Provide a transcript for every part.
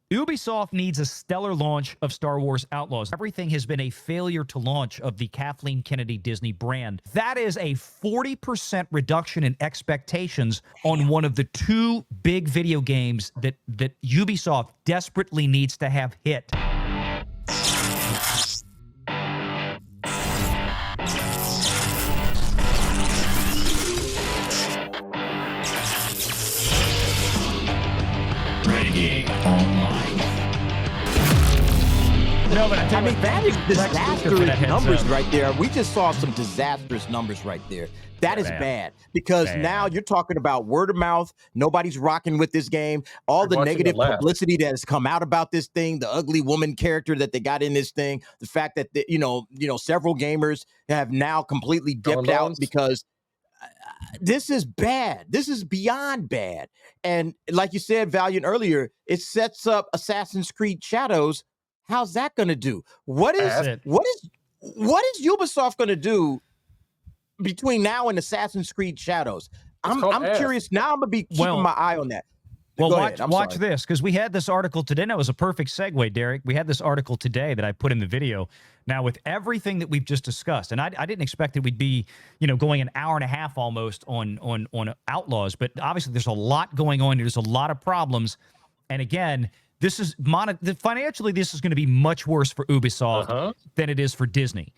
Ubisoft needs a stellar launch of Star Wars Outlaws. Everything has been a failure to launch of the Kathleen Kennedy Disney brand. That is a 40% reduction in expectations on one of the two big video games that Ubisoft desperately needs to have hit. Renegade Online. No, but I mean, that is disastrous numbers right there. We just saw some disastrous numbers right there. That is bad because now you're talking about word of mouth. Nobody's rocking with this game. All the negative publicity that has come out about this thing, the ugly woman character that they got in this thing, the fact that several gamers have now completely dipped out because this is bad. This is beyond bad. And like you said, Valiant, earlier, it sets up Assassin's Creed Shadows. How's that going to do? What is Ubisoft going to do between now and Assassin's Creed Shadows? I'm curious. Now I'm going to be keeping my eye on that. Well, watch this, because we had this article today. That was a perfect segue, Derek. We had this article today that I put in the video. Now, with everything that we've just discussed, and I didn't expect that we'd be, going an hour and a half almost on Outlaws, but obviously there's a lot going on. There's a lot of problems, and again, this is financially, this is going to be much worse for Ubisoft than it is for Disney.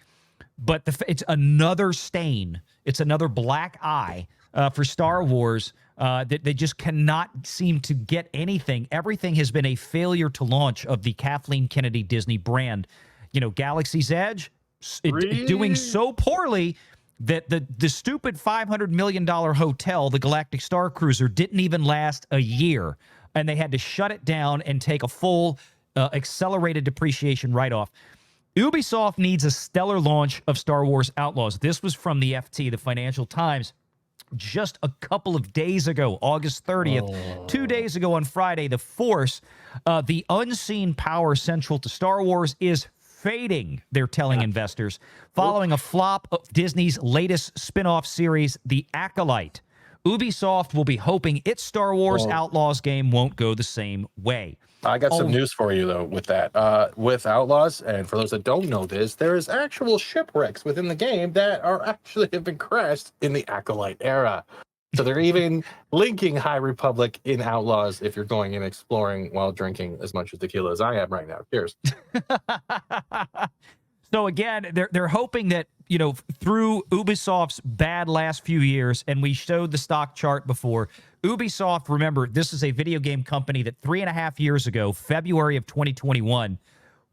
But it's another stain. It's another black eye for Star Wars that they just cannot seem to get anything. Everything has been a failure to launch of the Kathleen Kennedy Disney brand. Galaxy's Edge doing so poorly that the stupid $500 million hotel, the Galactic Star Cruiser, didn't even last a year. And they had to shut it down and take a full accelerated depreciation write-off. Ubisoft needs a stellar launch of Star Wars Outlaws. This was from the FT, the Financial Times, just a couple of days ago, August 30th. 2 days ago on Friday, the Force, the unseen power central to Star Wars, is fading, they're telling investors, following a flop of Disney's latest spin-off series, The Acolyte. Ubisoft will be hoping its Star Wars Outlaws game won't go the same way. I got some news for you, though, with that. With Outlaws, and for those that don't know this, there is actual shipwrecks within the game that have been crashed in the Acolyte era. So they're even linking High Republic in Outlaws if you're going and exploring while drinking as much as tequila as I am right now. Cheers. So again, they're hoping that, through Ubisoft's bad last few years, and we showed the stock chart before, Ubisoft, remember, this is a video game company that 3.5 years ago, February of 2021,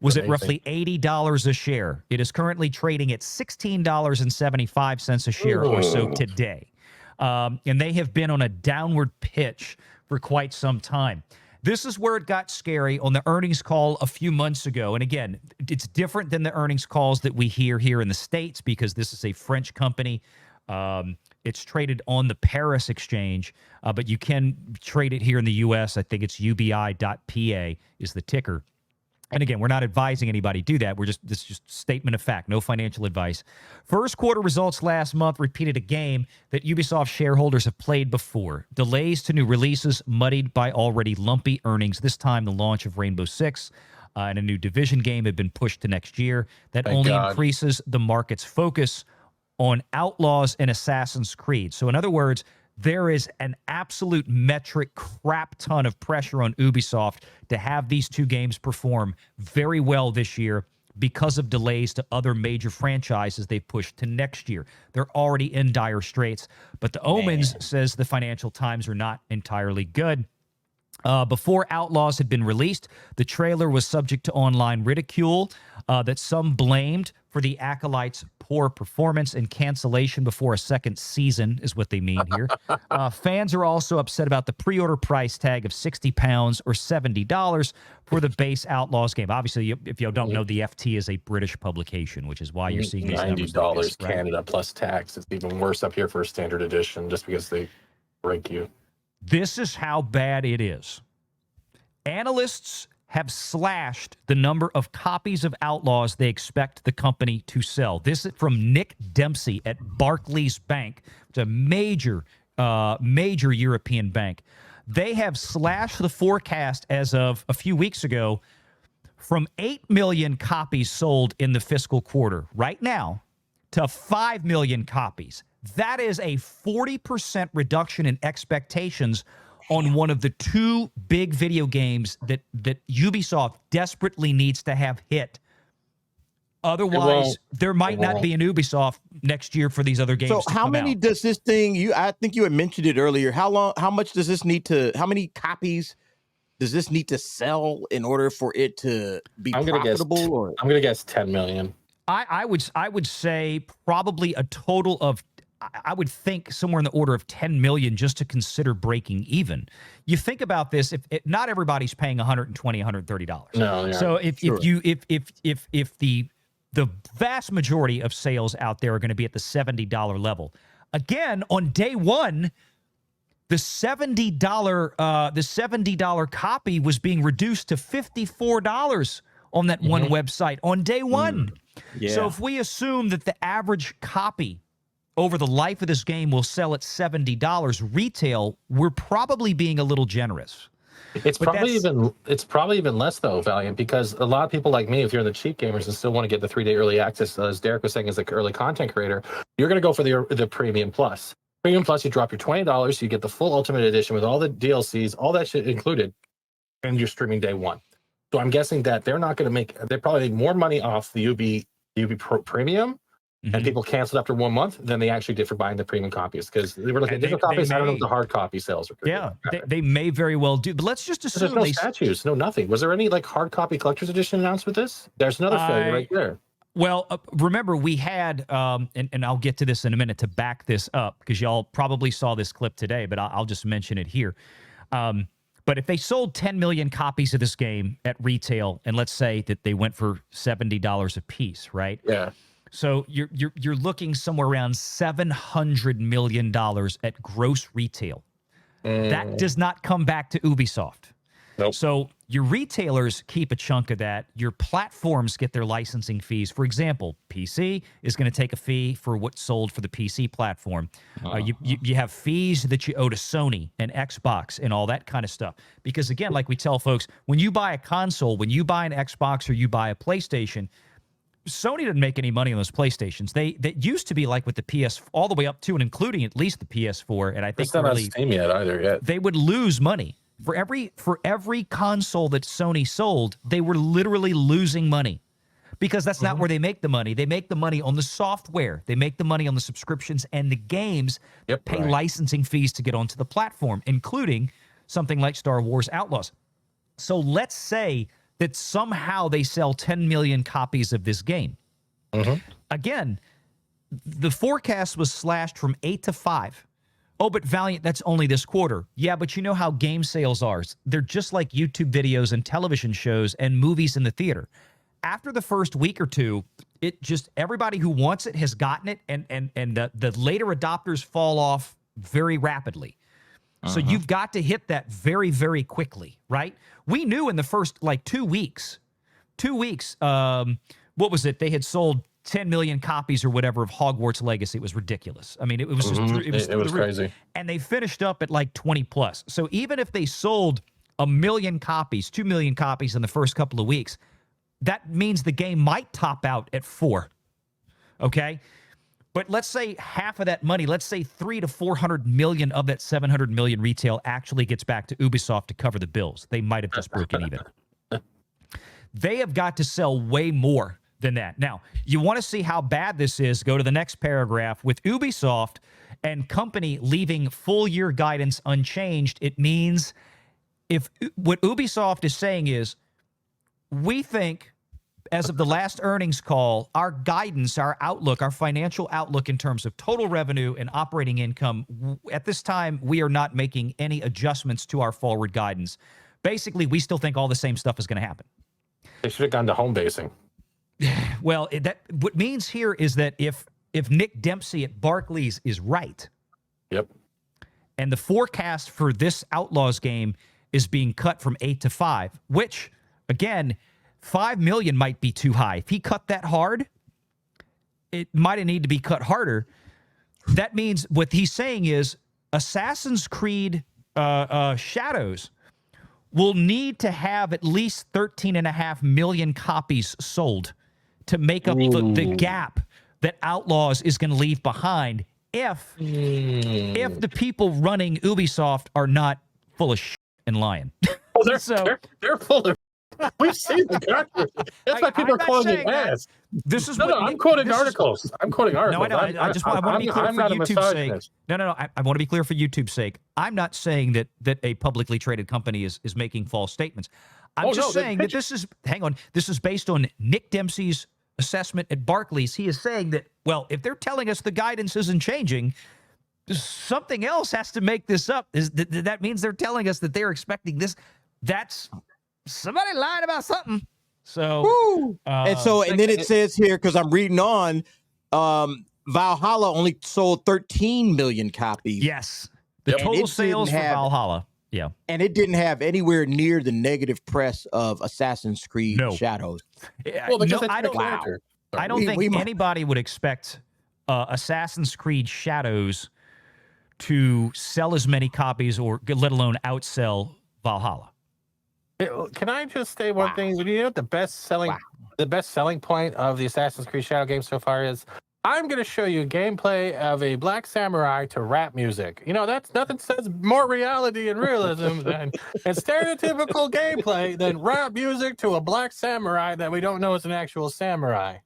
was at roughly $80 a share. It is currently trading at $16.75 a share or so today. And they have been on a downward pitch for quite some time. This is where it got scary on the earnings call a few months ago. And again, it's different than the earnings calls that we hear here in the States because this is a French company. It's traded on the Paris exchange, but you can trade it here in the U.S. I think it's ubi.pa is the ticker. And again, we're not advising anybody do that. This is just statement of fact, no financial advice. First quarter results last month repeated a game that Ubisoft shareholders have played before. Delays to new releases muddied by already lumpy earnings. This time, the launch of Rainbow Six and a new Division game had been pushed to next year. That increases the market's focus on Outlaws and Assassin's Creed. So in other words, there is an absolute metric crap ton of pressure on Ubisoft to have these two games perform very well this year because of delays to other major franchises they've pushed to next year. They're already in dire straits, but the omens, says the Financial Times, are not entirely good. Before Outlaws had been released, the trailer was subject to online ridicule that some blamed for the Acolyte's poor performance and cancellation before a second season, is what they mean here. Fans are also upset about the pre-order price tag of £60 or $70 for the base Outlaws game. Obviously, if you don't know, the FT is a British publication, which is why you're seeing these numbers. $90 Canada plus tax. It's even worse up here for a standard edition just because they break you. This is how bad it is. Analysts have slashed the number of copies of Outlaws they expect the company to sell. This is from Nick Dempsey at Barclays Bank. It's a major European bank. They have slashed the forecast as of a few weeks ago from 8 million copies sold in the fiscal quarter right now to 5 million copies. That is a 40% reduction in expectations on one of the two big video games that Ubisoft desperately needs to have hit. Otherwise, there might not be an Ubisoft next year for these other games. So how many does this thing, I think you had mentioned it earlier. How much does this need to, how many copies does this need to sell in order for it to be profitable? I'm going to guess 10 million. I would say probably a total of, I would think somewhere in the order of 10 million just to consider breaking even. You think about this, if not everybody's paying $120, $130. No, yeah. So if the vast majority of sales out there are going to be at the $70 level. Again, on day one, the $70 copy was being reduced to $54 on that one website on day one. Yeah. So if we assume that the average copy over the life of this game will sell at $70 retail, we're probably being a little generous. It's probably even less though, Valiant, because a lot of people like me, if you're in the cheap gamers and still want to get the 3-day early access, as Derek was saying, as the early content creator, you're going to go for the Premium Plus. Premium Plus, you drop your $20, you get the full Ultimate Edition with all the DLCs, all that shit included, and you're streaming day one. So I'm guessing that they're probably make more money off the UB Premium, and people canceled after 1 month than they actually did for buying the premium copies, because they were looking at digital copies. I don't know if the hard copy sales are good. Yeah, they may very well do. But let's just assume there's no statues, no nothing. Was there any like hard copy collector's edition announced with this? There's another failure right there. Well, remember we had, and I'll get to this in a minute to back this up, because y'all probably saw this clip today, but I'll just mention it here. But if they sold 10 million copies of this game at retail, and let's say that they went for $70 a piece, right? Yeah. So you're looking somewhere around $700 million at gross retail. That does not come back to Ubisoft. Nope. So your retailers keep a chunk of that. Your platforms get their licensing fees. For example, PC is going to take a fee for what's sold for the PC platform. You have fees that you owe to Sony and Xbox and all that kind of stuff. Because again, like we tell folks, when you buy a console, when you buy an Xbox or you buy a PlayStation, Sony didn't make any money on those PlayStations. That used to be like with the PS, all the way up to and including at least the PS4. And I think it's not on Steam yet either. Yet they would lose money for every console that Sony sold. They were literally losing money, because that's not where they make the money. They make the money on the software. They make the money on the subscriptions and the games. Pay licensing fees to get onto the platform, including something like Star Wars Outlaws. So let's say that somehow they sell 10 million copies of this game. Again, the forecast was slashed from 8 to 5. Oh, but Valiant, that's only this quarter. Yeah, but you know how game sales are. They're just like YouTube videos and television shows and movies in the theater. After the first week or two, it just, everybody who wants it has gotten it, and the later adopters fall off very rapidly. So you've got to hit that very, very quickly, right? We knew in the first, like, 2 weeks, what was it? They had sold 10 million copies or whatever of Hogwarts Legacy. It was ridiculous. I mean, it was just, it was crazy. And they finished up at like 20 plus. So even if they sold 1 million copies, 2 million copies in the first couple of weeks, that means the game might top out at 4. Okay? But let's say half of that money, let's say 300 to 400 million of that 700 million retail actually gets back to Ubisoft to cover the bills. They might have just broken even. They have got to sell way more than that. Now, you want to see how bad this is, go to the next paragraph. With Ubisoft and company leaving full year guidance unchanged, it means if what Ubisoft is saying is, we think, as of the last earnings call, our guidance, our outlook, our financial outlook in terms of total revenue and operating income, at this time, we are not making any adjustments to our forward guidance. Basically, we still think all the same stuff is going to happen. They should have gone to home basing. Well, what means here is that if Nick Dempsey at Barclays is right, and the forecast for this Outlaws game is being cut from 8 to 5, which, again, 5 million might be too high. If he cut that hard, it might need to be cut harder. That means what he's saying is Assassin's Creed Shadows will need to have at least 13.5 million copies sold to make up the gap that Outlaws is going to leave behind if the people running Ubisoft are not full of shit and lying. Well, they're full of. We've seen the controversy. That's why people are calling it ass. This is I'm quoting articles. I'm quoting articles. No, I know. I want to be clear for YouTube's sake. No. I want to be clear for YouTube's sake. I'm not saying that a publicly traded company is making false statements. I'm just saying that this is. Hang on. This is based on Nick Dempsey's assessment at Barclays. He is saying that, well, if they're telling us the guidance isn't changing, something else has to make this up. That means they're telling us that they're expecting this. That's somebody lied about something. So, and then it says here, because I'm reading on, Valhalla only sold 13 million copies. Yes. The total sales for Valhalla. Yeah. And it didn't have anywhere near the negative press of Assassin's Creed Shadows. Well, I don't think anybody would expect Assassin's Creed Shadows to sell as many copies or let alone outsell Valhalla. Can I just say one thing? You know what the best selling point of the Assassin's Creed Shadow game so far is? I'm going to show you gameplay of a black samurai to rap music. You know, that's nothing says more reality and realism than and stereotypical gameplay than rap music to a black samurai that we don't know is an actual samurai.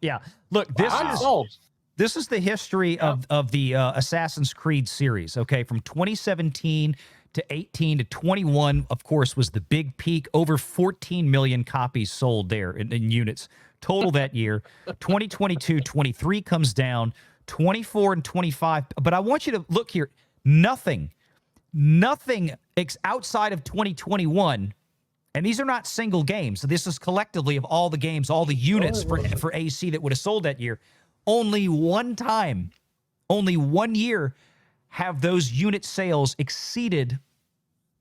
Yeah. Look, this is the history of the Assassin's Creed series, okay? From 2017 to 18 to 21, of course, was the big peak. Over 14 million copies sold there in units total that year. 2022, 23 comes down, 24 and 25. But I want you to look here. Nothing outside of 2021, and these are not single games. So this is collectively of all the games, all the units for AC that would have sold that year. Only one time, only 1 year, have those unit sales exceeded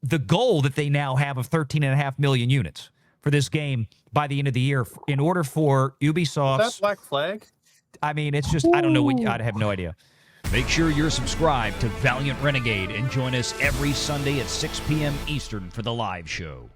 the goal that they now have of 13.5 million units for this game by the end of the year. In order for Ubisoft, that's Black Flag. I mean, it's just I don't know. I have no idea. Make sure you're subscribed to Valiant Renegade and join us every Sunday at 6 p.m. Eastern for the live show.